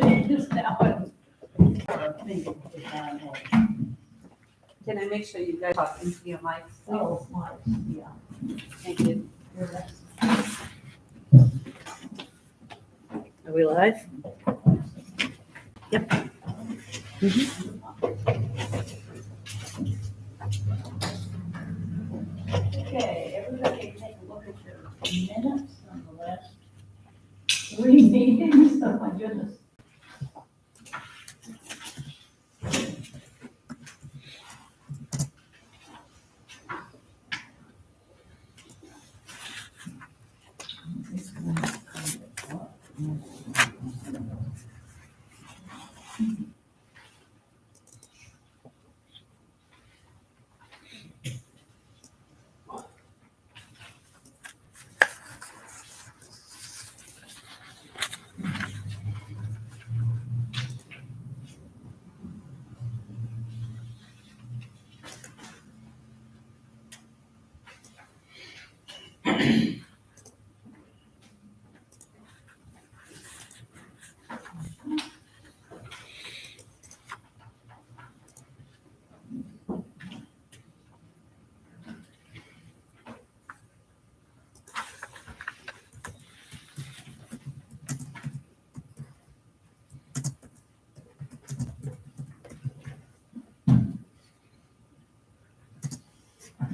opportunities now. Can I make sure you guys talk into your mics? Oh, my, yeah. Thank you. You're right. Are we live? Okay, everybody take a look at your minutes on the last 3 meetings. Oh, my goodness.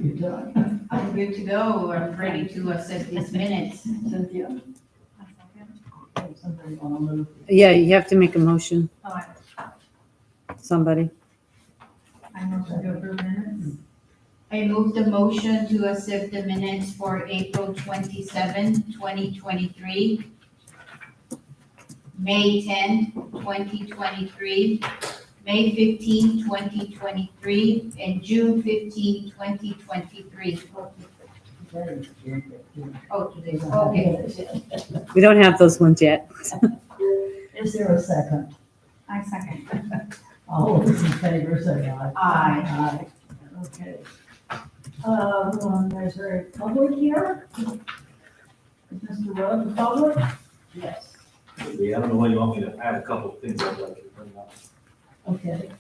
You done? I'm good to go. I'm ready to accept these minutes. Cynthia? Somebody wanna move? Yeah, you have to make a motion, All right. somebody. I move to go through minutes. I move the motion to accept the minutes for April 27, 2023, May 10, 2023, May 15, 2023, and June 15, 2023. Oh, today's, okay. We don't have those ones yet. Is there a second? I second. All those in favor say aye. Aye. Aye. Okay. Is there a public here? Is Mr. Rudd the public? Yes. Yeah, I don't know why you want me to add a couple of things I'd like to bring up. Okay.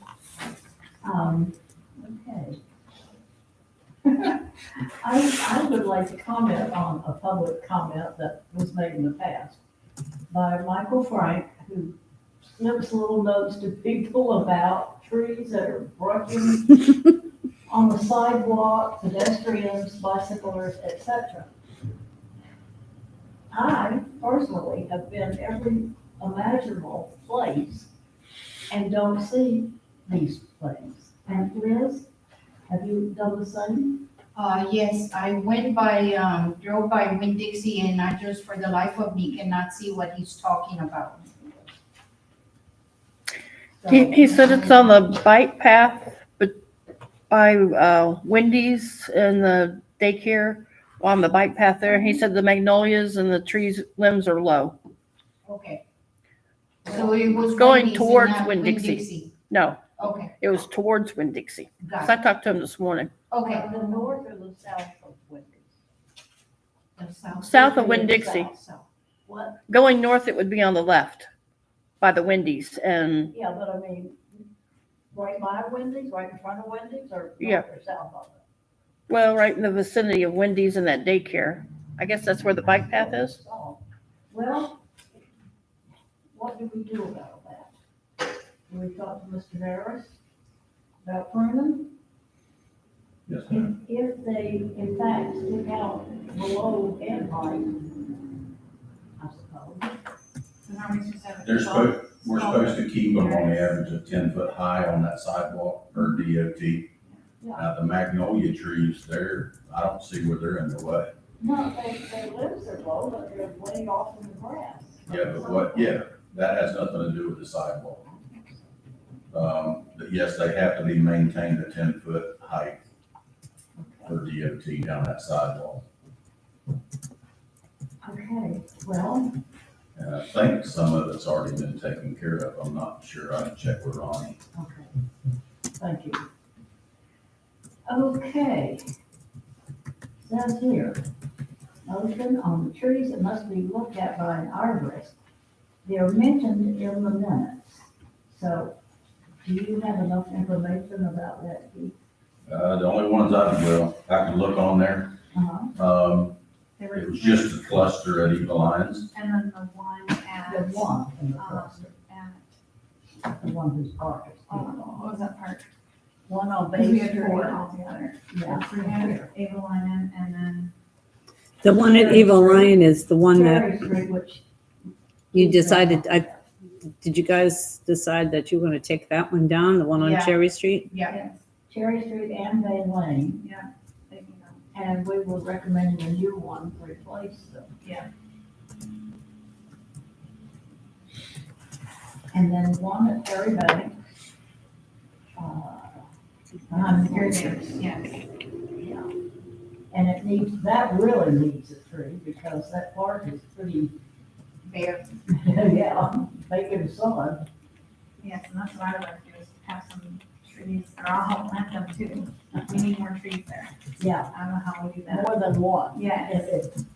Okay. I would like to comment on a public comment that was made in the past by Michael Frank, who slips little notes to people about trees that are brushing on the sidewalk, pedestrians, bicyclers, etc. I personally have been every imaginable place and don't see these things. And Liz, have you done the same? Yes, I went by, drove by Winn-Dixie, and I just for the life of me cannot see what he's talking about. He said it's on the bike path, but by Wendy's and the daycare on the bike path there. He said the magnolias and the trees limbs are low. Okay. So it was Going Wendy's and towards not Winn-Dixie. Winn-Dixie. No, Okay, it was towards Winn-Dixie. got So it. I talked to him this morning. Okay. The north or the south of Wendy's? The South of Winn-Dixie. South. What? Going north, it would be on the left by the Wendy's and Yeah, but I mean, right by Wendy's, right in front of Wendy's, or Yeah. north or south of it? well, right in the vicinity of Wendy's and that daycare. I guess that's where the bike path is. Oh, well, what do we do about that? Do we talk to Mr. Harris about pruning? Yes, ma'am. If they, in fact, stick out below head height, I suppose. We're supposed to keep them on the average of 10 foot high on that sidewalk or DOT. Yeah. Now, the magnolia trees, I don't see where they're in the way. No, they live so low, but they're way off in the grass. That has nothing to do with the sidewalk. But yes, they have to be maintained at 10 foot height for DOT down that sidewalk. Okay, well, And I think some of it's already been taken care of. I'm not sure. I can check with Ronnie. okay, thank you. Okay. Says here, motion on the trees that must be looked at by an arborist they're mentioned in the minutes. So do you have enough information about that, Keith? The only ones I could look on there, Uh-huh. it was just a cluster at Eagle Lions. And then the one The at, one in the cluster, at, the one whose park is. what was that part? One on Because we Bay had Street. four altogether. Yeah. We had Avon and then. The one at Evil Lion is the one that Cherry Street, which, you decided, did you guys decide that you were gonna take that one down, the one on Yeah. Cherry Street? Yeah. Cherry Street and Bay Lane, Yeah. They can go. and we were recommending a new one to replace them. Yeah. And then one at Perry Bank. Behind the Very Perry good, yes. Yeah. And it needs, that really needs a tree because that park is pretty, Bare. yeah, bacon solid. Yes, and that's what I would like to do is have some trees, or I'll help plant them too. We need more trees there. Yeah, I don't know how we do that. more than one. Yes.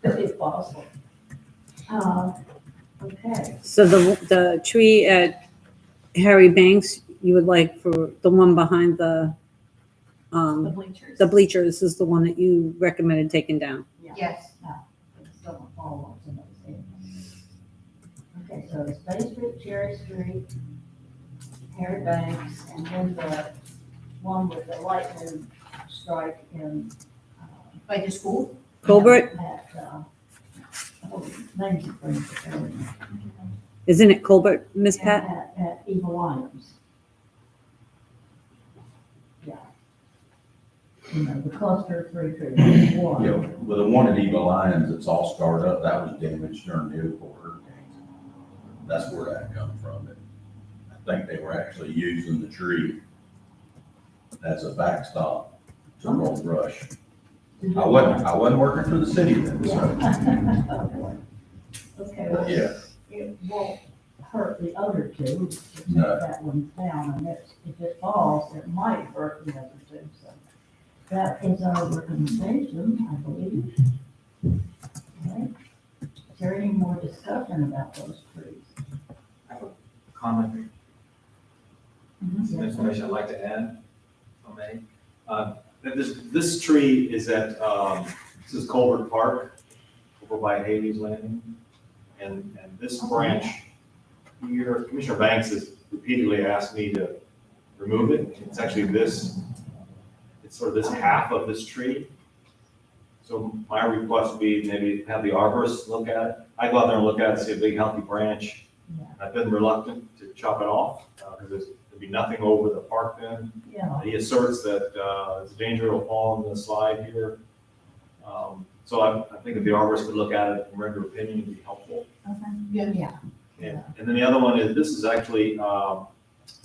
If possible. Okay, So the tree at Harry Banks, you would like for the one behind The bleachers. the bleachers is the one that you recommended taking down. Yes. still don't follow what's in those areas. Okay, so it's Bay Street, Cherry Street, Harry Banks, and then the one with the lightning strike in, By the school? Colbert, at, Main Springs area. isn't it Colbert, Miss Pat? At Evil Lions. Yeah. You know, the cluster of three trees, You one. know, with the one at Eagle Lions, it's all scarred up, that was damaged during the Oakport hurricanes. That's where that come from. I think they were actually using the tree as a backstop to roll brush. I wasn't working for the city then, so, Okay, but well, yeah, it won't hurt the other two, to take No. that one down, and if it falls, it might hurt the other two, so. That is our recommendation, I believe. Okay. Is there any more discussion about those trees? I have a comment, some Yes, information I'd like to add, if I may. That this tree is at, this is Colbert Park, over by Haley's Landing. And this branch here, Commissioner Banks has repeatedly asked me to remove it. It's actually this, it's sort of this half of this tree. So my request would be maybe have the arborist look at it. I go out there and look at it, see a big healthy branch. Yeah. I've been reluctant to chop it off, because there'd be nothing over the park then. yeah, He asserts that there's a danger it'll fall in the slide here. So I think if the arborist could look at it and render opinion, it'd be helpful. yeah. And then the other one is, this is actually,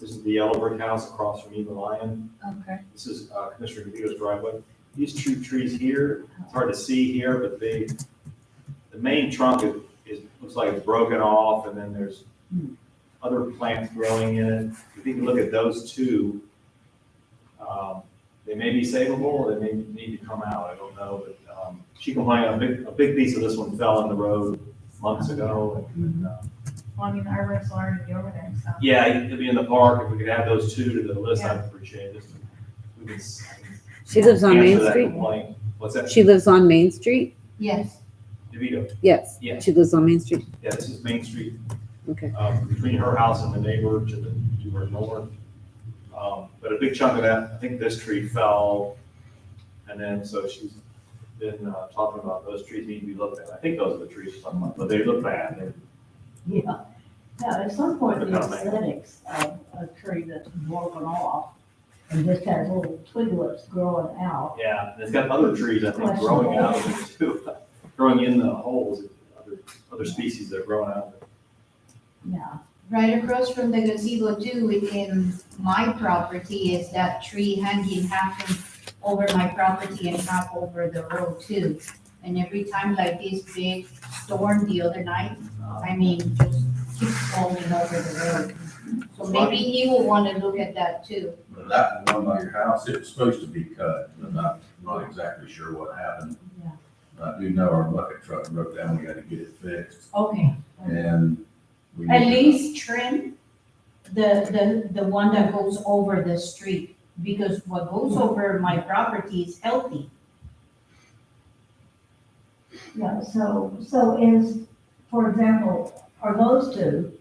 this is the yellow brick house across from Eagle Lion. Okay. This is Commissioner DeVito's driveway. These two trees here, it's hard to see here, but the main trunk looks like it's broken off, and then there's other plants growing in it. If you can look at those two, they may be savable, or they may need to come out, I don't know, but she complained, a big piece of this one fell in the road months ago. And, Well, I mean, the arborist will already be over there, so. yeah, it'd be in the park, if we could add those two to the list, I'd appreciate it. We can She lives on Main answer that Street? complaint. What's that? She lives on Main Street? Yes. DeVito, Yes. Yeah. She lives on Main Street. yeah, this is Main Street. Okay. Between her house and the neighbor to her north. But a big chunk of that, I think this tree fell, and then, so she's been talking about those trees need to be looked at. I think those are the trees she's talking about, but they look bad. Yeah, yeah, at some point, the They're kind of aesthetics of a tree that's broken off and just has little twiglets growing out. Yeah, and it's got other trees, I think, growing out of it too, growing in the holes, other species that are growing out of it. Yeah, Right across from the gazebo too, within my property is that tree hanging half over my property and half over the road too. And every time like this big storm the other night, I mean, just keeps falling over the road. So maybe he will want to look at that too. but that one by your house, it was supposed to be cut, but I'm not exactly sure what happened. yeah, I do know our bucket truck broke down, we had to get it fixed. okay. And We At need to- least trim the one that goes over the street, because what goes over my property is healthy. Yeah, so is, for example, are those two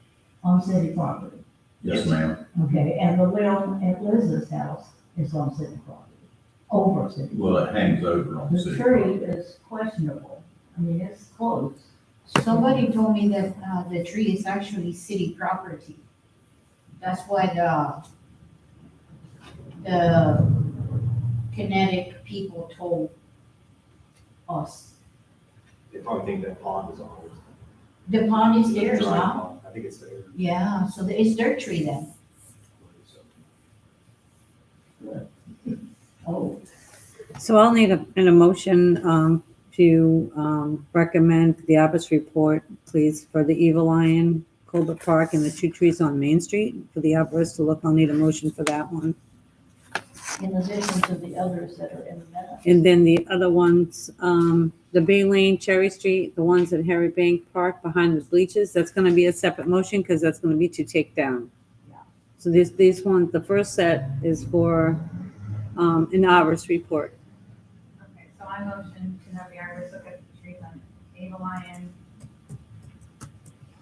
on city property? Yes, ma'am. Okay, and the limb at Liz's house is on city property, over city. Well, it hangs over on The city tree property. is questionable. I mean, it's close. Somebody told me that, the tree is actually city property. That's why the kinetic people told us. They probably think that pond is ours. The pond is theirs Dry now. pond. I think it's theirs. Yeah, so it's their tree then. Oh, So I'll need an emotion to recommend the Arbus report, please, for the Evil Lion, Colbert Park, and the two trees on Main Street for the arborist to look. I'll need a motion for that one. in addition to the others that are in the minutes. And then the other ones, the Bay Lane, Cherry Street, the ones at Harry Bank Park behind the bleachers, that's gonna be a separate motion because that's gonna be to take down. Yeah. So these ones, the first set is for an arborist report. Okay, so I motion to have the arborist look at the trees on Ava Lion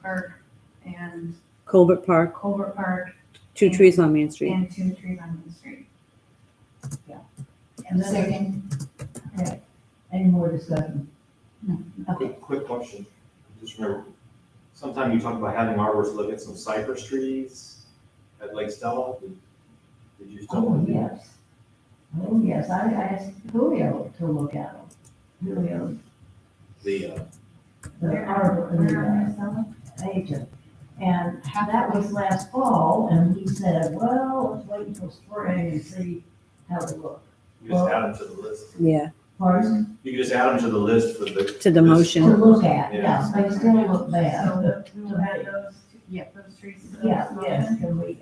Park and Colbert Park, Culver Park two trees on Main Street. and 2 trees on Main Street. And then, Second, okay, any more discussion? No. Okay, Quick question. Just remember, sometime you talked about having arborists look at some cypress trees at Lake Stella. Did you still? oh, yes. Oh, yes, I asked Julio to look at them. Julio, The, the arbor, Where are the we, agent. And that was last fall, and he said, well, let's wait until spring and see how they look. you just add them to the list. Yeah, Pardon? You can just add them to the list for the. to the To motion. look at, Yeah. yeah, they still look bad, So but we will add those, those trees to the yeah, yes, motion. can we,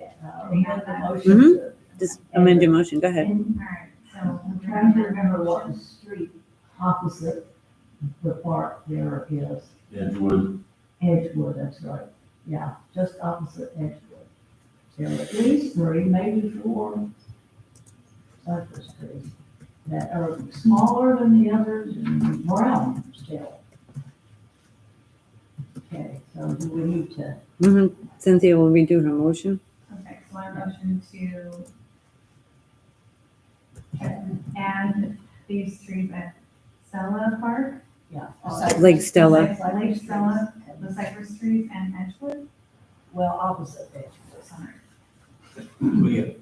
amend the motion to? Just amend your motion, go ahead. And All right, so. I'm trying to remember what the street opposite the park there is. Edgewood, Edgewood, that's right. Yeah, just opposite Edgewood. There are at least 3, maybe 4 cypress trees that are smaller than the others and brown still. Okay, so do we need to, Cynthia will redo her motion. Okay, so I motion to add these trees at Stella Park, yeah. Lake Stella. Lake Stella, the cypress trees and Edgewood. Well, opposite Edgewood. Sorry.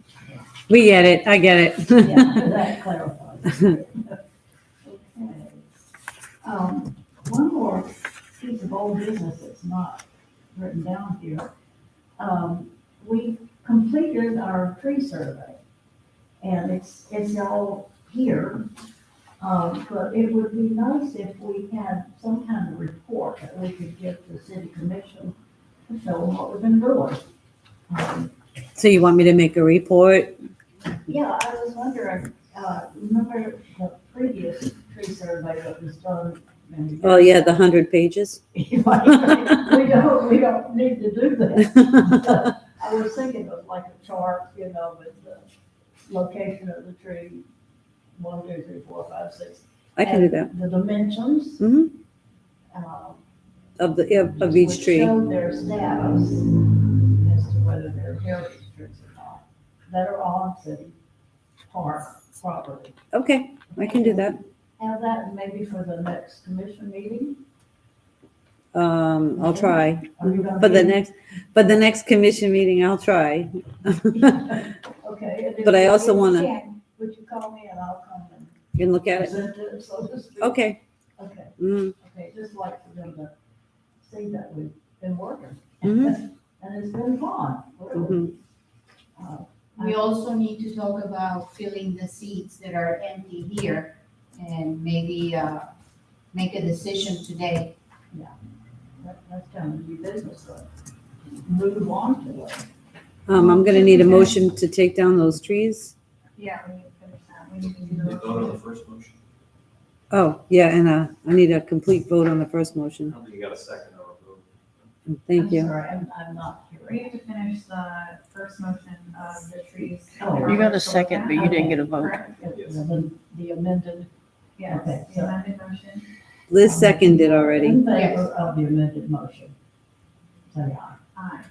We get it, I get it. Yeah, that clarifies. Okay. One more piece of old business that's not written down here. We completed our tree survey, and it's all here. But it would be nice if we had some kind of report that we could give the city commission to show them what we've been doing. So you want me to make a report? Yeah, I was wondering, remember the previous tree survey that was done? many Oh, years yeah, ago? the 100 pages. We don't need to do that. I was thinking of like a chart, with the location of the tree, 1, 2, 3, 4, 5, 6. I can do and that. The dimensions. Mhm. um, Of each which tree. show their status as to whether they're heritage trees or not, that are on city park property. Okay, I can do that. Have that maybe for the next commission meeting? I'll try. Are you gonna For the be- next commission meeting, I'll try. Okay. and if But I you also wanna- can, would you call me and I'll come and You can look at it. present it, so to speak? Okay. Okay, Mm, okay, just like for them to see that we've been working. Mhm. And it's been fun, really. mhm. Uh, we also need to talk about filling the seats that are empty here and maybe, make a decision today. That's kind of new business, but move on to it. I'm gonna need a motion to take down those trees. Yeah, we need to finish that. We need to do They the. vote on the first motion. Oh, yeah, and I need a complete vote on the first I motion. don't think you got a second or a vote. Thank you. I'm sorry, I'm not We hearing. have to finish the first motion of the trees. Oh. You got a second, but you didn't get a vote. Correct? The amended, Yes, Okay, the so- amended motion. Liz seconded already. in favor of the amended motion. Say aye.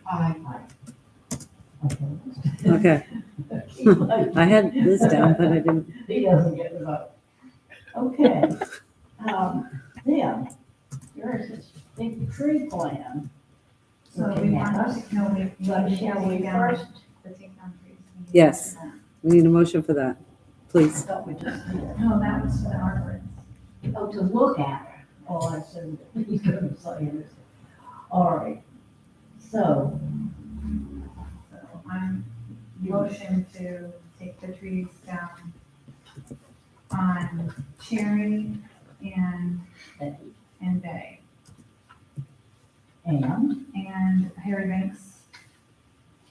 Aye. Aye. Okay. Okay, I had Liz down, but I didn't. He doesn't get the vote. Okay, then, there's this big tree plan. So we looking at want us. to, no, we. But shall we first, The take down trees. Yes. We need a motion for that, I please. thought we just did. No, that was for the arborist. Oh, to look at it. Oh, I assumed that he's gonna say it. All right. So, So I'm motion to take the trees down on Cherry and Bay and Harry Banks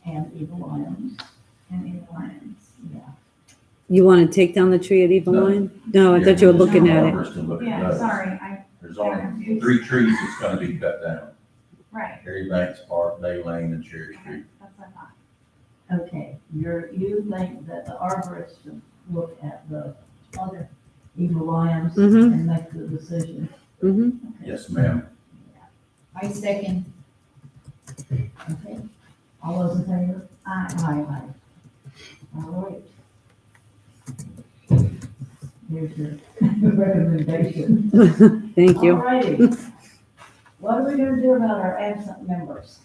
and Eagle Lions, and Eagle Lions. yeah. You want to take down the tree at Evil No. Line? No, I thought you were looking at it. Arborist to look at Yeah, those. sorry, I, There's only 3 trees that's gonna be cut down. right, Harry Banks Park, Bay Lane, and Cherry Street. that's what I thought. Okay, you think that the arborist should look at the other Eagle Lions Mhm. and make the decision? Mm-hmm. Yes, ma'am. I second. Okay, all those in favor? Aye. Aye. All right. Here's your recommendation. Thank you. All righty. What are we gonna do about our absent members?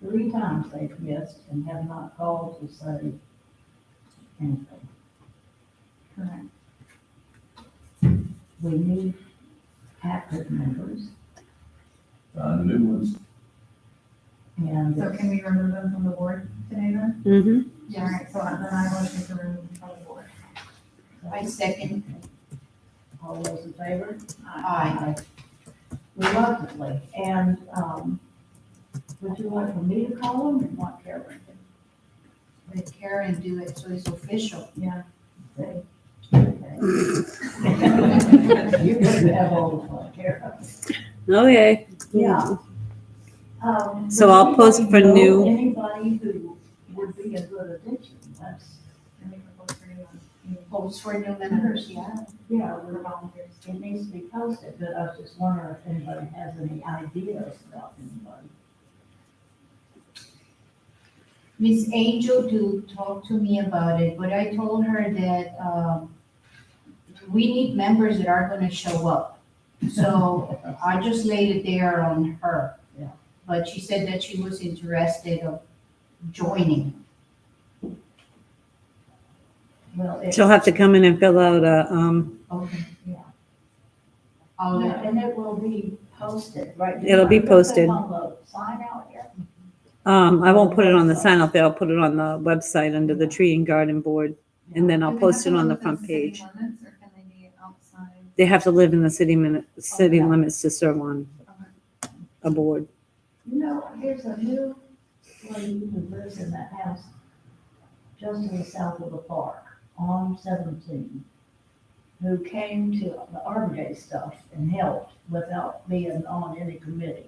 3 times they've missed and have not called to say anything. Correct. We need active members, Find new ones. and So can we remove them from the board today then? Mm-hmm. All right, so then I motion to remove them from the board. I second. all those in favor? Aye. Reluctantly, and, would you like for me to call them or want Karen? Let Karen do it so it's official. Yeah. Say. Okay. You can have all of my Karen. Okay. Yeah. So I'll post for Know new- Anybody who would be a good addition, that's, And we propose for anyone, Post for new members, yeah. yeah, for volunteers. it needs to be posted, but I was just wondering if anybody has any ideas about anybody. Miss Angel do talk to me about it, but I told her that, we need members that are gonna show up. So I just laid it there on her. Yeah. But she said that she was interested of joining. Well, it, She'll have to come in and fill out a, Okay. Yeah. I'll yeah, let, and it will be posted, right? It'll be You're gonna put it posted. On the sign out here? I won't put it on the sign out there. I'll put it on the website under the tree and garden board. And then I'll Do they post have it to on the live in front city page. limits, or can they be outside? They have to live in the city Okay. limits to serve on a board. You know, here's a new lady who lives in that house just to the south of the park on 17, who came to the Arbor Day stuff and helped without being on any committee.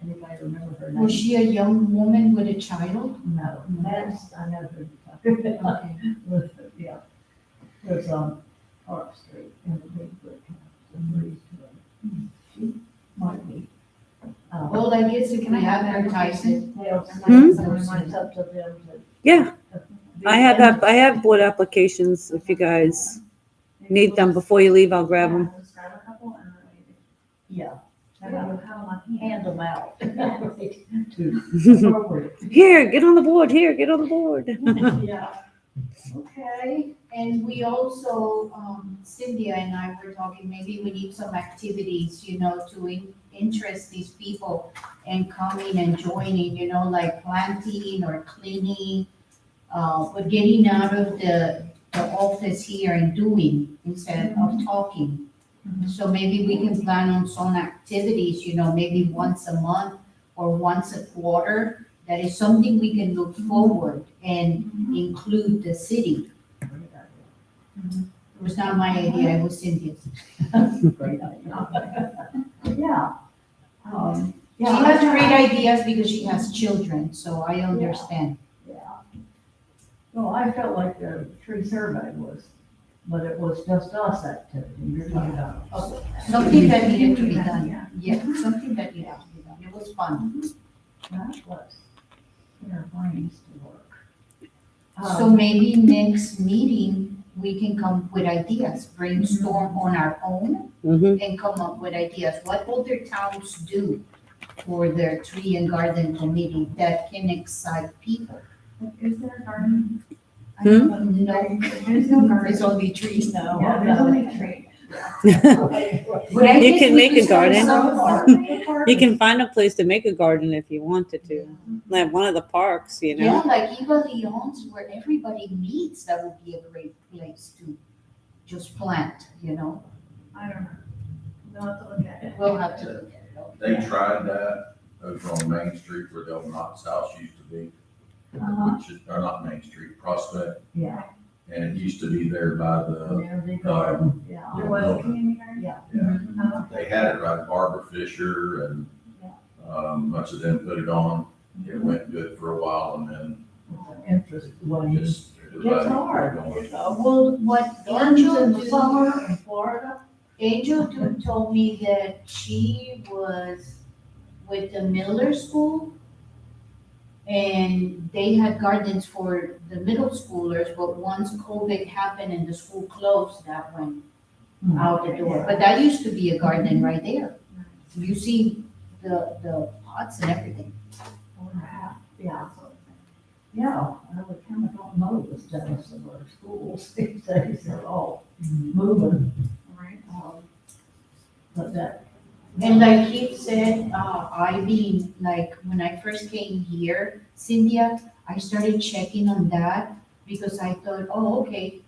Anybody remember her name? was she a young woman with a child? No, that's, I know who you're talking about. Okay. Yeah. It was on Park Street in the big brick house, the breeze to it. She might be. Well, I guess if Can I we have that advertise it, Well, Hmm? it's up to them to. Yeah, I have board applications. If you guys need them before you leave, I'll grab them. Yeah, just grab a couple and then we Yeah, have them on hand. hand them out. To forward. Here, get on the board. Here, get on the board. Yeah. Okay. and we also, Cynthia and I were talking, maybe we need some activities, to interest these people in coming and joining, like planting or cleaning, but getting out of the office here and doing instead of talking. Mhm. So maybe we can plan on some activities, maybe once a month or once a quarter. That is something we can look forward and include the city. It was not my idea, it was Cynthia's. Great idea. Yeah. She Yeah, has I- great ideas because she has children, so I understand. Yeah. Well, I felt like the tree survey was, but it was just us activity. You're talking about public. Something that needed to be done. Yeah, something that needed to be done. It was fun. That was, their brains to work. So maybe next meeting, we can come with ideas, brainstorm on our own Mhm. and come up with ideas. What other towns do for their tree and garden committee that can excite people? Is there a garden? I Hmm? don't know. No, There's no garden. there's only trees now. Yeah, there's only tree. But I You guess can we make could a start garden. somewhere. You can find a place to make a garden if you wanted to, like one of the parks, you Yeah, know? like Eva Leon's where everybody meets, that would be a great place to just plant, you know? I don't know. We'll have to look at it. We'll have to look at it. They tried that over on Main Street where the old Knott's house used to be, which is, or not Main Street, Prospect. Yeah. And it used to be there by the, There they go. Yeah. There was a community garden? Yeah. Oh, they had it right, Barbara Fisher and, much of them put it on. It went good for a while and then Interest, well, you just. It's hard. Well, what Gardens in Angel the do, summer in Florida. Angel do told me that she was with the Miller School and they had gardens for the middle schoolers, but once COVID happened and the school closed, that went out the door. But that used to be a garden right there. You see the pots and everything. Yeah. Yeah, I would kind of don't know the status of our schools these days, they're all moving. right. But that. And like Keith said, I mean, like, when I first came here, Cynthia, I started checking on that because I thought, oh, okay,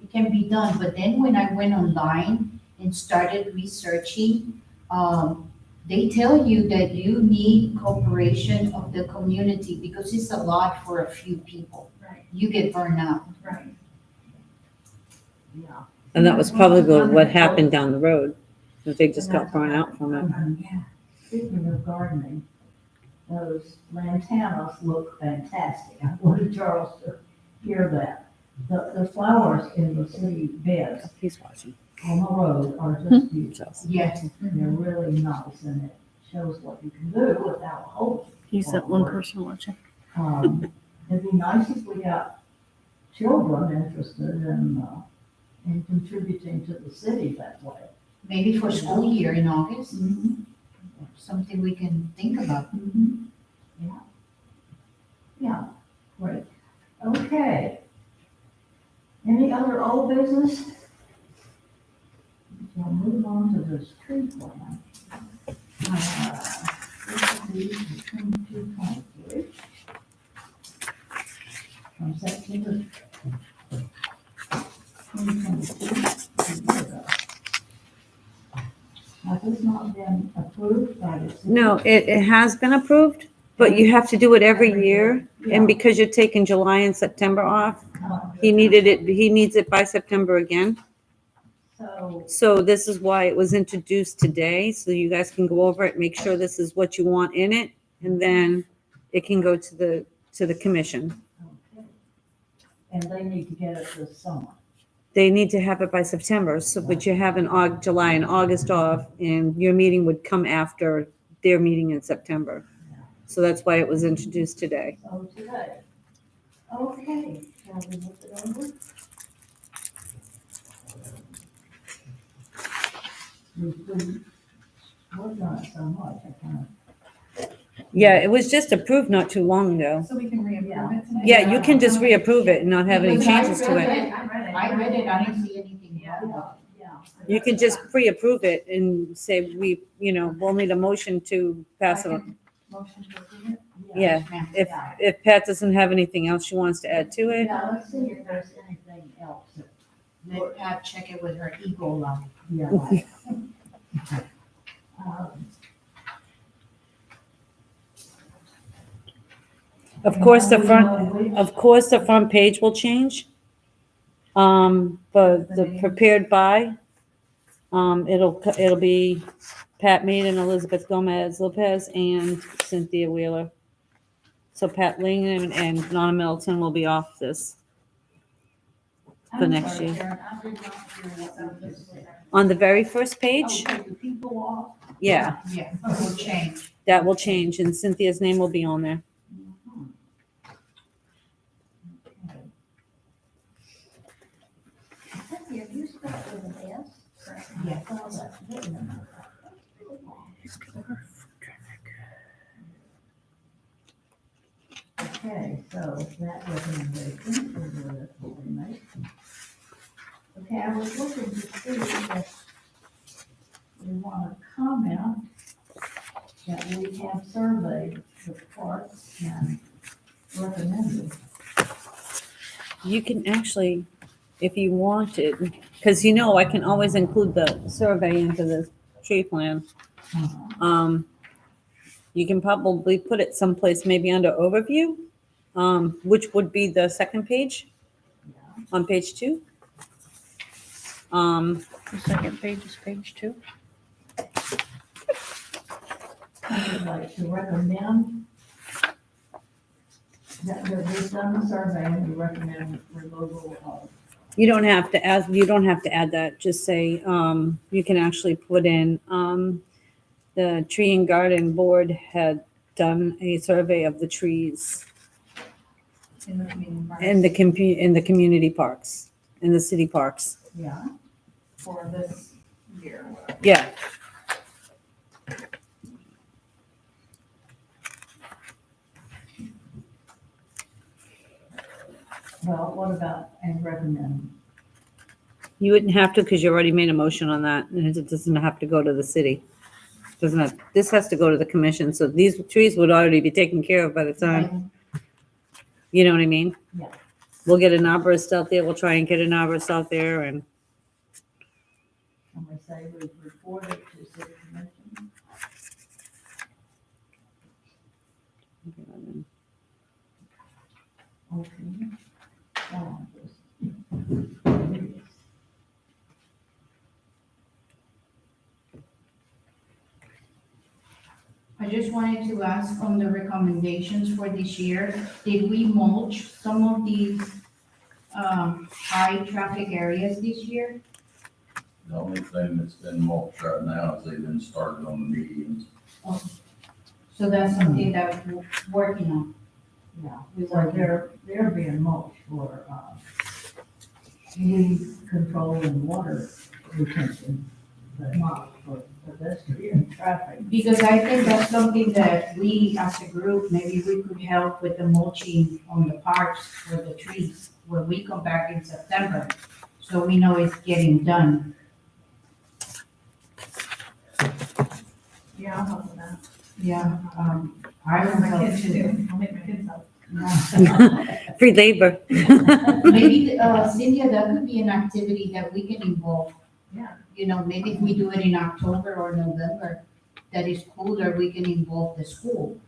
it can be done. But then when I went online and started researching, they tell you that you need cooperation of the community because it's a lot for a few people. Right, You get burned out. right. Yeah. And that was probably what happened down the road, that they just got burnt out from it. Yeah. Speaking of gardening, those lantanas look fantastic. I wanted Charles to hear that. The flowers in the city beds He's watching. on the road are just beautiful. Yes. They're really nice and it shows what you can do without hope. He's that one person watching. It'd be nice if we got children interested in contributing to the city that way. Maybe for school year in August, something we can think about. Yeah. Yeah, great. Okay. Any other old business? We'll move on to this tree plan. This is the 22-23. From September 2022. Has this not been approved by the city? No, it has been approved, but you have to do it every year. Yeah. And because you're taking July and September off, he needs it by September again. So, So this is why it was introduced today, so you guys can go over it, make sure this is what you want in it, and then it can go to the commission. okay. And they need to get it this summer. They need to have it by September, so, but you have July and August off, and your meeting would come after their meeting in September. So that's why it was introduced today. So today. Okay, shall we look it over? We've been working on it so much, I kind Yeah, it was just approved not too long ago. So we can reapprove it tonight? Yeah, you can just reapprove it and not have any Because I changes to read it. I read it. I read it, I didn't see anything wrong. of, yeah. You can just pre-approve it and say, we'll need a motion to pass it. on. Motion to approve it? Yeah, if Pat doesn't have anything else she wants to add to it. Yeah, let's see if there's anything else that, Let Pat check it with her Ebola. yeah. Right. Of course, the front page will change. For the prepared by, it'll be Pat Mead and Elizabeth Gomez Lopez and Cynthia Wheeler. So Pat Lingham and Donna Middleton will be off this for I'm next sorry, year. Sharon, I did not hear what you just said. On the very first Oh, page, take the people off? yeah, Yeah, it will change. that will change and Cynthia's name will be on there. Mhm. Okay. Cynthia, you spelled with an S? Yeah. Oh, that's good enough. Okay, so that recommendation is what we make. Okay, I was looking to see if we want to comment that we have surveyed the parks and recommended. You can actually, if you wanted, because I can always include the survey into the tree plan. You can probably put it someplace maybe under overview, which would be the second page on page 2. The second page is page 2. I would like to recommend that we've done the survey and we recommend removal of. You don't have to add that. Just say, you can actually put in, the tree and garden board had done a survey of the trees In the community park. in the community parks, in the city parks. Yeah. For this year. Yeah, Well, what about and recommend? you wouldn't have to because you already made a motion on that and it doesn't have to go to the city. Doesn't have, this has to go to the commission. So these trees would already be taken care of by the time, you know what I mean? Yeah. We'll get an arborist out there. We'll try and get an arborist out there and Can we say we've reported to city commission? Okay. I just wanted to ask on the recommendations for this year, did we mulch some of these, high traffic areas this year? The only thing that's been mulched right now is they've been started on the medians. So that's something that we're working on. Yeah, so they're being mulched for, weed control and water retention, but not for pedestrian traffic. Because I think that's something that we, as a group, maybe we could help with the mulching on the parks for the trees when we come back in September, so we know it's getting done. Yeah, I'll help with that. Yeah, I I'll don't make my know kids too. too. I'll make my kids help. free labor. Maybe, Cynthia, that could be an activity that we can involve. Yeah. You know, maybe if we do it in October or November, that is cooler, we can involve the school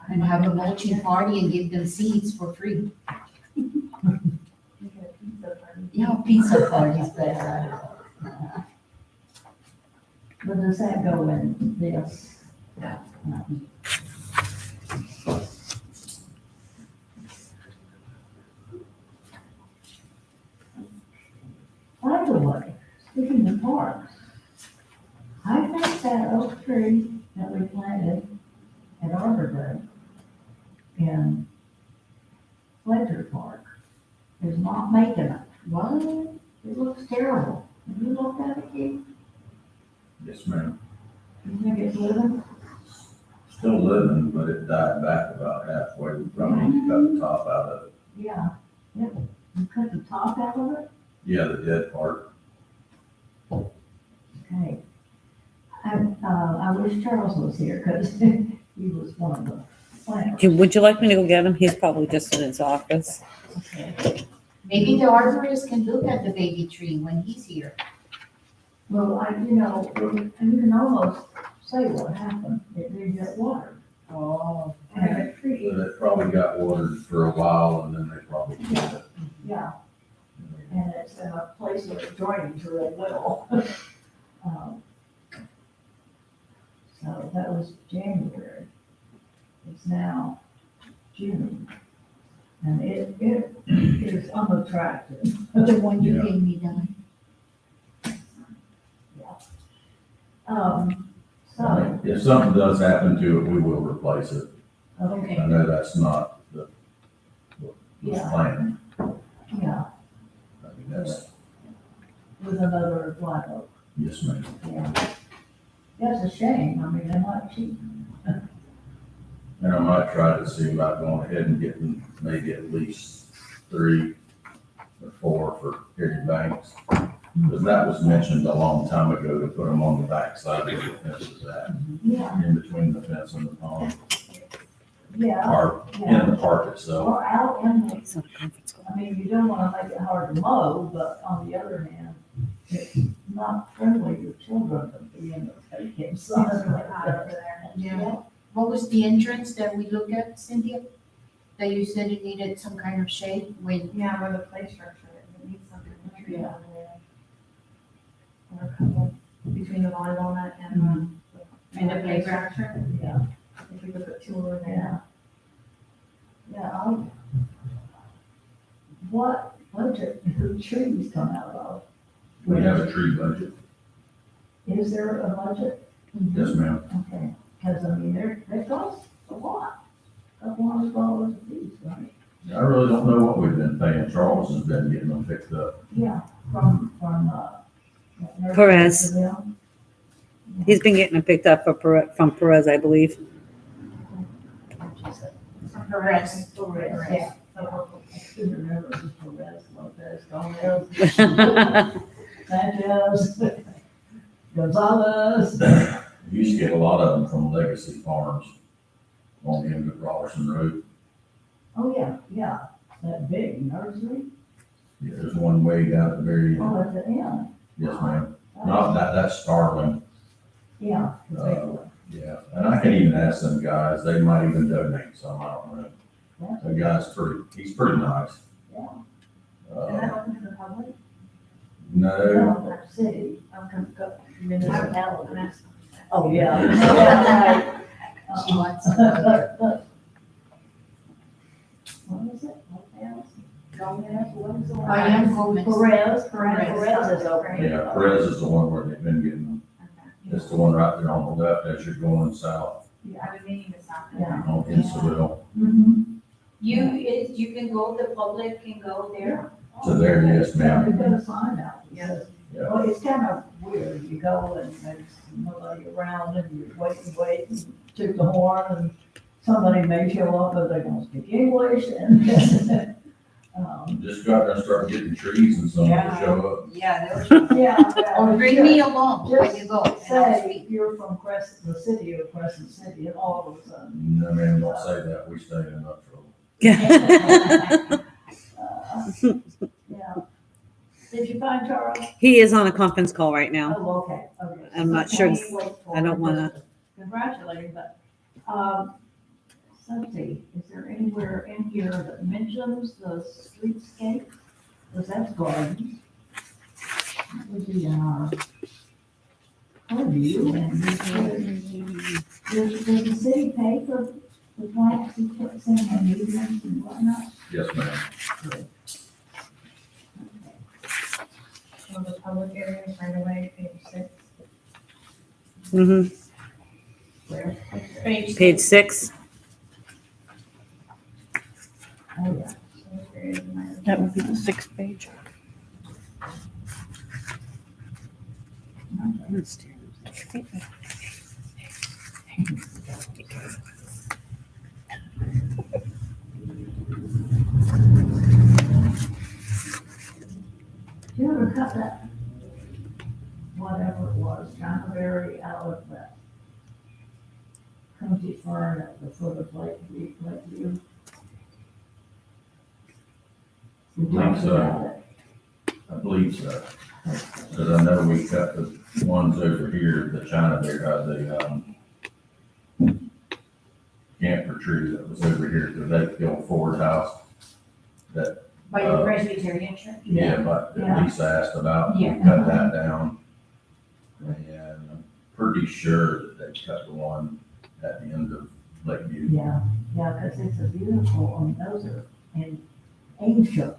and have a mulching party and give them seeds for free. We get a pizza party. Yeah, pizza parties better. But does that go in this? By the way, speaking of parks, I think that oak tree that we planted at Arbor Day in Fletcher Park is not making it. What? It looks terrible. Have you looked at it, Keith? Yes, ma'am. You think it's living? Still living, but it died back about halfway. We probably need to cut the top out of it. Yeah. Yeah. You cut the top out of it? Yeah, the dead part. Okay. I wish Charles was here because he was one of the planners. Would you like me to go get him? He's probably just in his office. Okay. Maybe the arborist can look at the baby tree when he's here. Well, you can almost say what happened. It didn't get watered. Oh. And the tree, But it probably got watered for a while and then they probably killed it. yeah, and it's in a place where it drains real well. Um, So that was January. It's now June. And it is unattractive. The one you Yeah. gave me, Don. So, If something does happen to it, we will replace it. okay, I know that's not the Yeah. plan. yeah, I mean, that's, with another live oak, yes, ma'am. yeah. That's a shame, I mean, they're not cheap. And I might try to see about going ahead and getting maybe at least 3 or 4 for Harry Banks. Because that was mentioned a long time ago to put them on the backside where the fence is at, Yeah, in between the fence and the pond, yeah, or in yeah. the park itself. Or out in the, It's on a conference call. I mean, you don't wanna make it hard to mow, but on the other hand, it's not friendly to children to be in the taking sun like Hot over that. there. Yeah. What was the entrance that we looked at, Cynthia? That you said it needed some kind of shade when, Yeah, where the play structure is, it needs something to tree Yeah. over there. Or a couple between the volleyball net and the playground structure. Yeah, If we could put 2 over yeah. there. Yeah, what budget do trees come out of? We have a tree budget. Is there a budget? Yes, ma'am. Okay, because I mean, they cost a lot, $200 a piece, right? I really don't know what we've been paying. Charles has been getting them picked up. Yeah, from, nursery Perez. to them. He's been getting it picked up from Perez, I believe. Perez. Perez, yeah. I couldn't remember if it was Perez, Lopez, Gomez, Sanchez, Gonzalez. We used to get a lot of them from Legacy Farms on the end of Robertson Road. Oh, yeah, yeah, that big nursery. Yeah, there's one way down at the very Oh, end. at the end. Yes, ma'am. Not that, that's Starling. Yeah. the big one. Yeah, and I can even ask them guys, they might even donate some, I don't know. Yeah. The guy's he's pretty nice. Yeah. Is that Uh, open to the public? no, No, the city, Municipality. oh, yeah. She wants What is it? Lopez? Gomez, what is the one? I am Gomez. Perez is over. yeah, Perez is the one where they've been getting them. It's the one right there on the left as you're going south I've been meaning to stop there. Yeah. on Isabel. Mhm. you can go, the public can go there. So there, yes, ma'am. We've got a sign out. that says- Yeah. Well, it's kind of weird. You go and there's nobody around and you wait, and toot the horn and somebody may show up, but they don't speak English and, Just got to start getting trees and someone will show up. Yeah, yeah. or bring me along when you go. and I'll Say, speak. you're from Crescent, the city of Crescent City, and all of a sudden. No, man, don't say that. We stay in enough trouble. Yeah. Did you find Charles? He is on a conference call right now. Oh, okay, okay. I'm not sure. Let me wait for I don't him wanna- just to Congratulate him, but, let's see, is there anywhere in here that mentions the streetscape? Because that's gardens. That would be in our purview, and does the city pay for the plants he puts in and nutrients and whatnot? Yes, ma'am. So the public areas right away, page 6. Mhm. Where? Page 6. Oh, yeah. That would be the 6th page. You ever cut that, whatever it was, Chinaberry out of that country fern at the foot of Lakeview? We talked so. about it. I believe so. Because I know we cut the ones over here, the China there, the camphor tree that was over here, because they killed Ford House. That By the Presbyterian Church. Yeah, but Yeah. Lisa asked about, we Yeah. cut that down. And I'm pretty sure that they cut the one at the end of Lakeview. Yeah, yeah, because it's a beautiful, those are in ancient,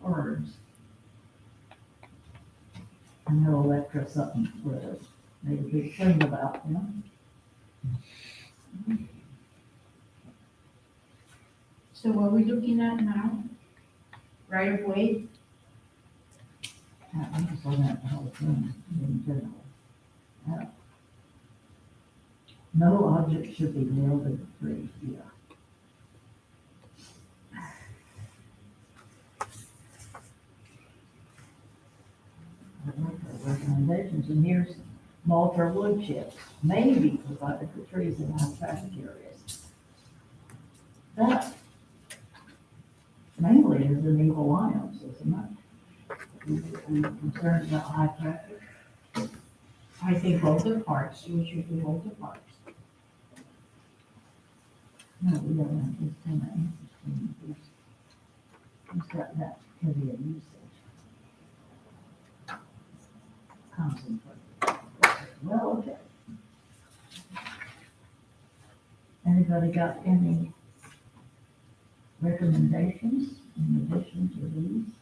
birds. I know Electra something was made a big thing about them. So what are we looking at now? Right of way? I'm just looking at the whole thing in general. No object should be nailed in the tree, yeah. I like the recommendations, and here's mulch or wood chips may be provided for trees in high traffic areas. That mainly is in Eagle Lions, isn't it? We concerned about high traffic. I think both the parks, we should do both the parks. No, we don't have this kind of interesting. Who's got that heavy a usage? Concentrate. Well, okay. Anybody got any recommendations in addition to these?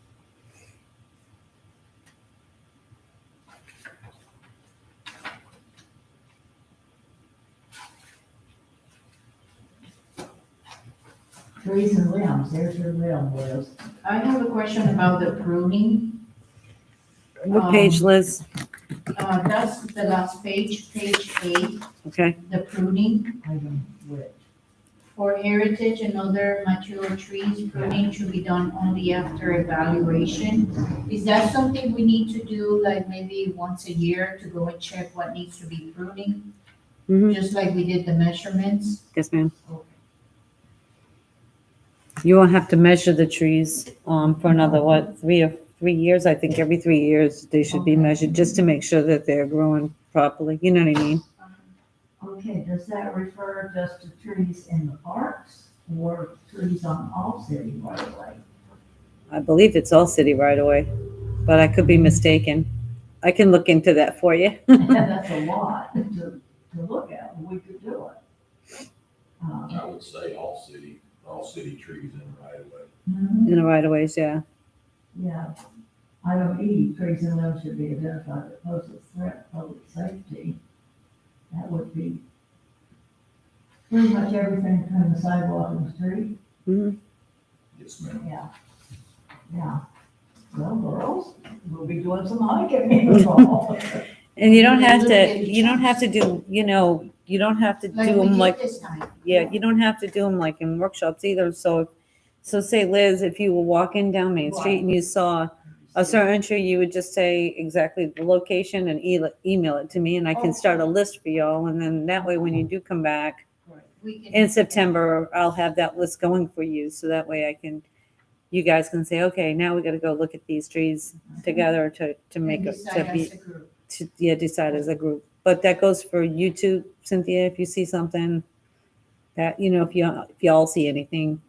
Trees and limbs, there's your limb list. I have a question about the pruning. What page, Liz? That's the last page, page 8, Okay, the pruning. Item which, For heritage and other mature trees, pruning should be done only after evaluation. Is that something we need to do, like maybe once a year to go and check what needs to be pruning? Mhm. Just like we did the measurements? yes, ma'am. You will have to measure the trees, for another, what, 3 years? I think every 3 years they should be Okay. measured just to make sure that they're growing properly. You know what I mean? okay, does that refer just to trees in the parks or trees on all city right away? I believe it's all city right away, but I could be mistaken. I can look into that for you. That's a lot to look at, we could do it. I would say all city trees in the right of way. Mhm. In the right of ways, yeah. Yeah, item E, trees and limbs should be identified that pose a threat to public safety. That would be pretty much everything between the sidewalk and the street. Mhm. Yes, ma'am. Yeah, yeah. Well, girls, we'll be doing some hiking in the fall. And you don't have to, you don't have to do, you don't have to Like do we them did like, this time. yeah, you don't have to do them like in workshops either. So say, Liz, if you were walking down Main Street and you saw a certain tree, you would just say exactly the location and email it to me, and I can start a list for y'all. And then that way, when you do come back We can- in September, I'll have that list going for you. So that way you guys can say, okay, now we got to go look at these trees together to make and it, decide to be, as a group. decide as a group. But that goes for you too, Cynthia, if you see something that, if you all see anything,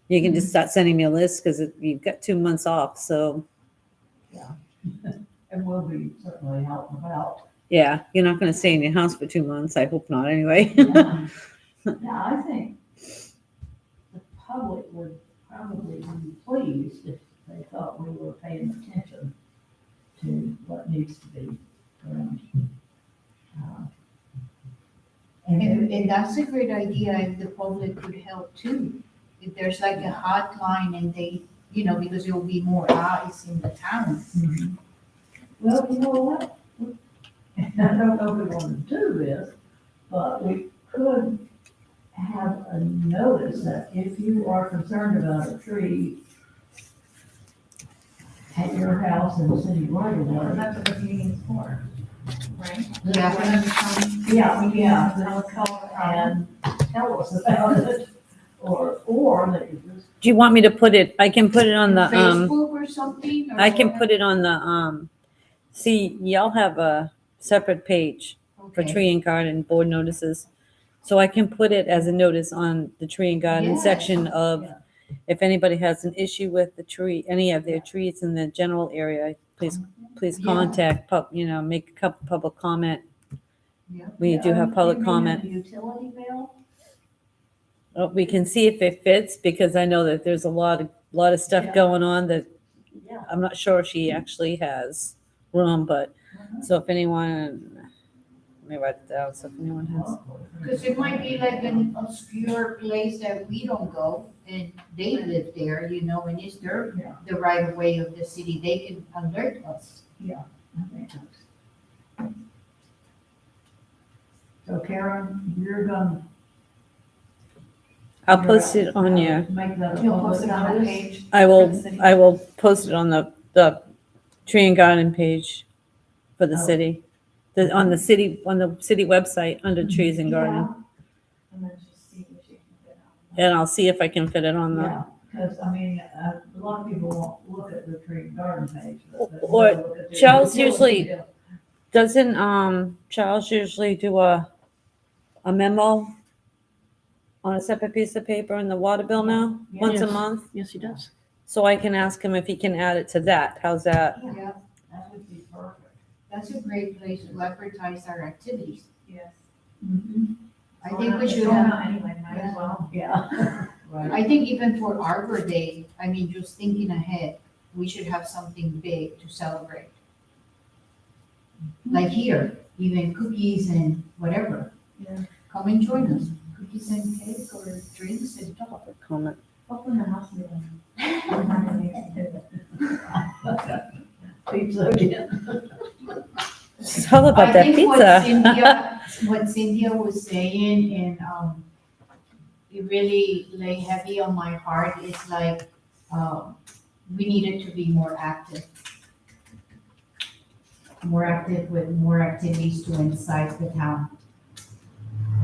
you can just start sending me a list because you've got 2 months off. So And we'll be certainly helping about. yeah, you're not going to stay in your house for 2 months. I hope not anyway. Yeah, Yeah, I think the public would probably be pleased if they thought we were paying attention to what needs to be done. And that's a great idea if the public could help too. If there's like a hotline and they, because there will be more eyes in the town. Mhm. Well, you know what? I don't know if we want to do this, but we could have a notice that if you are concerned about a tree at your house in the city right of way. That's what this meeting's for, right? Yeah, yeah, Tell us how the problem. and tell us about it, or that you just. Do you want me to put it? I can put it on the Facebook or something? or I can what? put it on the see, y'all have a separate page for Okay. tree and garden board notices. So I can put it as a notice on the tree and garden Yes. section of Yeah. if anybody has an issue with the tree, any of their trees in the general area, please Yeah. contact, make a couple public comment. Yeah. We do have public You mean comment. the utility bill? We can see if it fits, because I know that there's a lot of stuff Yeah. going on that Yeah. I'm not sure if she actually has room, but, so if anyone, let me write it down, so if anyone has. Because it might be like an obscure place that we don't go and they live there, you know, and it's their, Yeah. the right of way of the city, they can alert us. That makes sense. So Karen, you're gonna. I'll post it on your, Make the. You'll post it on the notice? page. I for the city. will post it on the tree and garden page for the Oh. city. On the city website, under trees and garden. And then just see if you can fit out. And I'll see if I can fit it on the, Yeah, because, I mean, a lot of people won't look at the tree and garden page. but they Or will look at the Charles utility usually- bill. doesn't, Charles usually do a memo on a separate piece of paper in the water bill now, once a Yes. month? Yes, he does. So I can ask him if he can add it to that. How's that? Yeah, That would be perfect. that's a great place to advertise our activities. Yes. I think we should Going have, out anyway, might as well. Yeah. Right. I think even for Arbor Day, I mean, just thinking ahead, we should have something big to celebrate. Like here, even cookies and whatever. Yeah. Come and join us, cookies and cake or drinks and talk. Comment. Hopefully the house will be. Pizza again. It's all about I that think pizza. what Cynthia was saying, and, it really lay heavy on my heart, is like, we needed to be more active. More active with more activities to incite the town.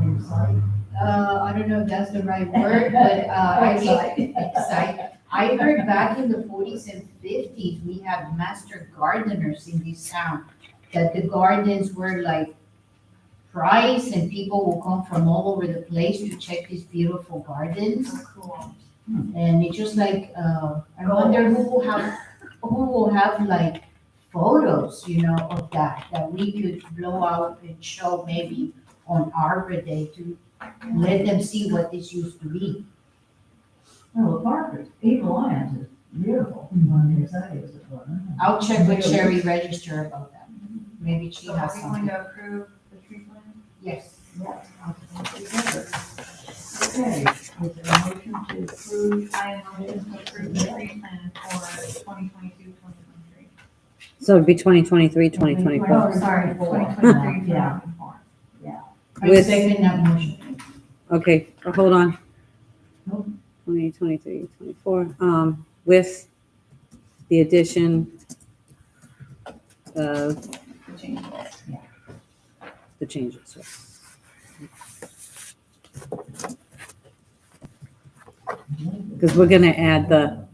Inside. I don't know if that's the right word, but, I think, excite. I heard back in the forties and fifties, we had master gardeners in this town, that the gardens were like prized and people will come from all over the place to check these beautiful gardens. So cool. And it's just like, I wonder who will have like photos, you know, of that we could blow out and show maybe on Arbor Day to let them see what this used to be. Well, the park is, Eagle Lions is beautiful. Mm-hmm. I mean, that is a fun. I'll check with Sherry Register about that. Maybe she So are has we going something. to approve the tree plan? Yes. Yeah. Okay, is there a motion to approve? I am motion to approve the tree plan for 2022, 2023. So it'd be 2023, 2024. Oh, sorry, 2023, Yeah. 2024. I With- second that motion. Okay, hold on. Nope. 2023, 24, with the addition of The changes. the changes. Because we're gonna add the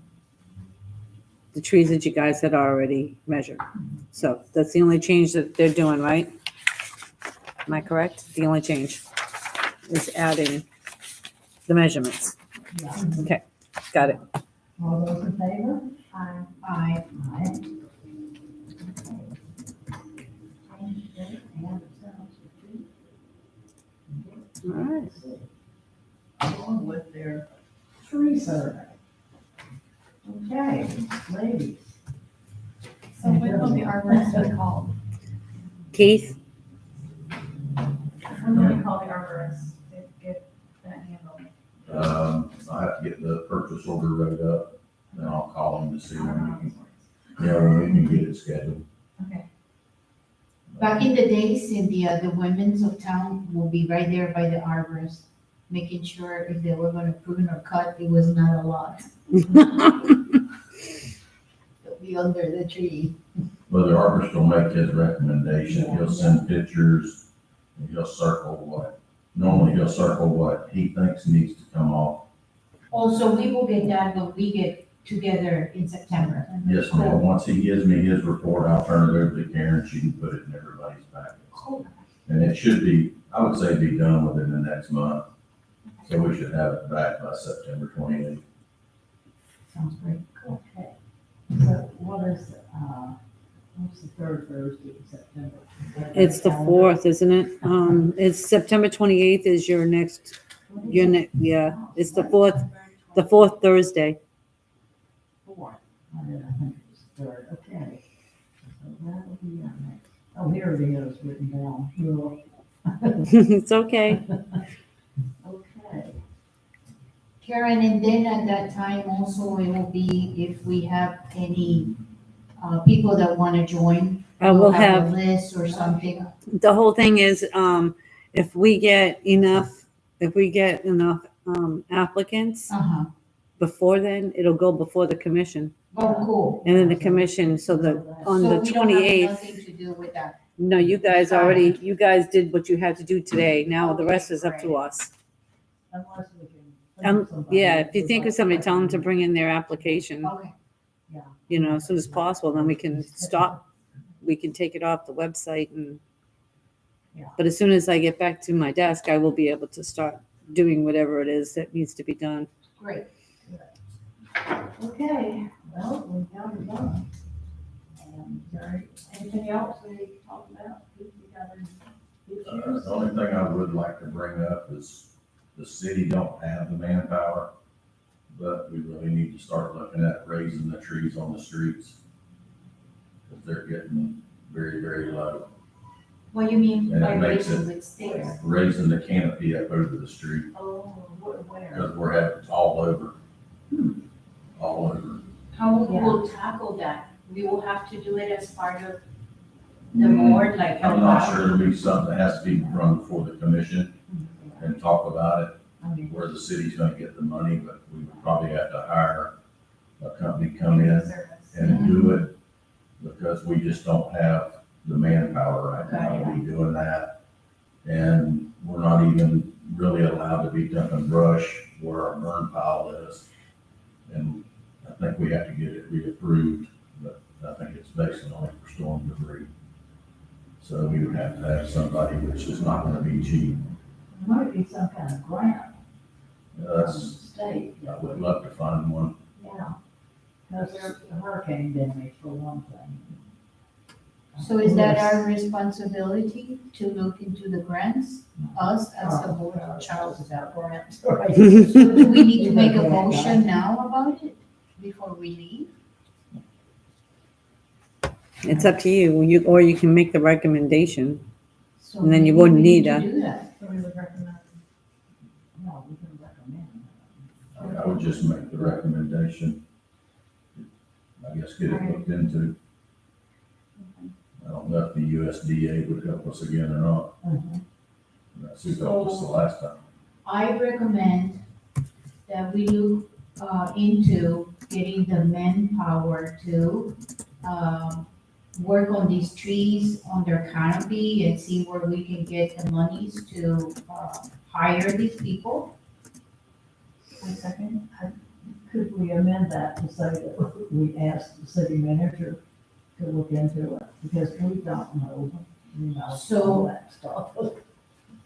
trees that you guys had already measured. So that's the only change that they're doing, right? Am I correct? The only change is adding the measurements. Yeah. Okay, got it. All those in favor? Aye. Aye. Aye. All right. Along with their tree survey. Okay, ladies. So when will the arborist be called? Keith, When will we call the arborist to get that handled? I have to get the purchase order wrote up, then I'll call them to see when we can, when we can get it scheduled. Okay. Back in the day, Cynthia, the women's of town will be right there by the arborist, making sure if they were gonna prune or cut, it was not a lot. They'll be under the tree. Well, the arborist will make his recommendation, he'll send pictures, and he'll circle what he thinks needs to come off. Also, we will get that when we get together in September. Yes, ma'am, once he gives me his report, I'll turn it over to Karen, she can put it in everybody's packets. And it should be, I would say be done within the next month, so we should have it back by September 28th. Sounds great. Okay. So what's the third Thursday in September? Is that It's the calendar? 4th, isn't it? It's September 28th is your next, yeah, it's the 4th Thursday. Fourth. I think it was third, okay. So that will be our next, oh, here it is, written down. Sure. It's okay. Okay. Karen, and then at that time also it will be if we have any, people that want to join. I will we'll a have, list or something. the whole thing is, if we get enough applicants Uh-huh. before then, it'll go before the commission. Oh, cool. And then the commission, so on So the we don't have 28th, nothing to do with that. no, you guys did what you had to do today. Now the rest is up to us. Unless we can. think of somebody Yeah, that if you would think like of somebody, to tell them to recommend. bring in their application, Okay. as soon as possible, then we can take it off the website and, Yeah. but as soon as I get back to my desk, I will be able to start doing whatever it is that needs to be done. Great. Okay, well, we've got it done. Is there anything else we talked about? If you got any issues? The only thing I would like to bring up is the city don't have the manpower, but we really need to start looking at raising the trees on the streets. Because they're getting very, very low. What do you mean And by it makes raising with sticks? Raising the canopy up over the street, Oh, where? because we're having all over. All over. How Yeah. we'll tackle that? We will have to do it as part of the board, like. I'm not sure it'll be something that has to be run before the commission and talk about it, I mean, where the city's gonna get the money, but we would probably have to hire a company to come in and do it, because we just don't have the manpower right now to be doing that. And we're not even really allowed to be dumping brush where our burn pile is. And I think we have to get it reapproved, but I think it's basically only for storm debris. So we would have to have somebody, which is not gonna be cheap. there might be some kind of grant from the That's, state. I would love to find one. Yeah. Because there's the hurricane damage for one thing. So is that our responsibility to look into the grants, us as the board? Charles is out grants. Do we need to make a motion now about it before we leave? It's up to you, or you can make the recommendation. So And then you maybe wouldn't we need to a- do that. So we would recommend. No, we can recommend. I would just make the recommendation. I guess get it looked into. I don't know if the USDA would help us again or not. Mhm. That's who helped us the last time. I recommend that we look into getting the manpower to work on these trees on their canopy and see where we can get the monies to hire these people. I second. Could we amend that to say that we ask the city manager to look into it? Because we don't know, So- all that stuff.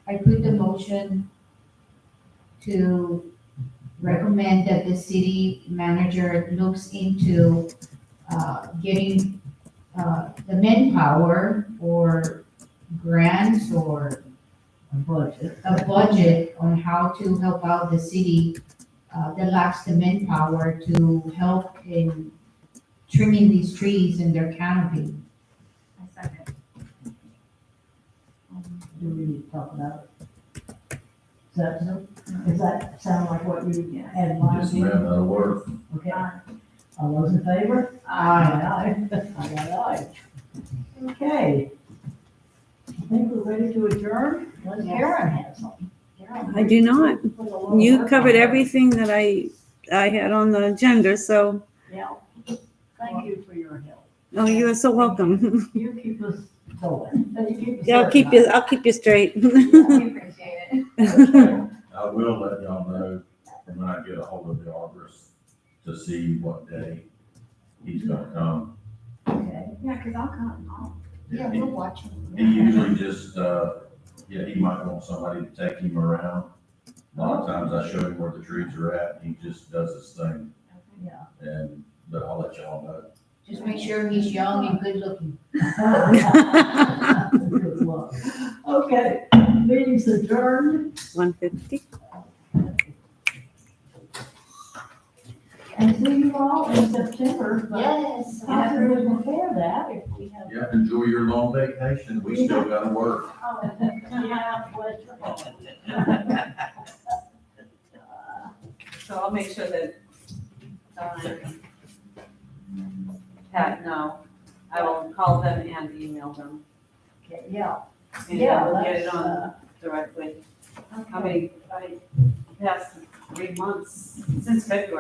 I put the motion to recommend that the city manager looks into getting the manpower or grants or A budget. a budget on how to help out the city that lacks the manpower to help in trimming these trees in their canopy. I second. Do we need to talk about it? Does that sound like what you had in mind? Just man, that'll work. Okay, all those in favor? Aye. Aye. Okay. I think we're ready to adjourn, unless Karen has something. Karen, I do not. put a little You work covered on it. everything that I had on the agenda, so, Yeah, thank you for your help. oh, you are so welcome. You keep us going. You keep us Yeah, I'll keep you straight. We appreciate it. organized. I will let y'all know when I get a hold of the arborist to see what day he's gonna come. Okay, Yeah, because I'll come. Yeah, He we'll watch it. usually just, he might want somebody to take him around. A lot of times I show him where the trees are at, he just does his thing. Yeah. But I'll let y'all know. Just make sure he's young and good looking. Good luck. Okay, meeting's adjourned. 150. And see you all in September, but Yes. possibly before that, if we have. Yeah, enjoy your long vacation. We still gotta work. Yeah, bless your heart. So I'll make sure that Donna and Pat know. I will call them and email them. Okay, yeah. And Yeah, we'll get it that's, on directly. I Okay. mean, I passed 3 months since February.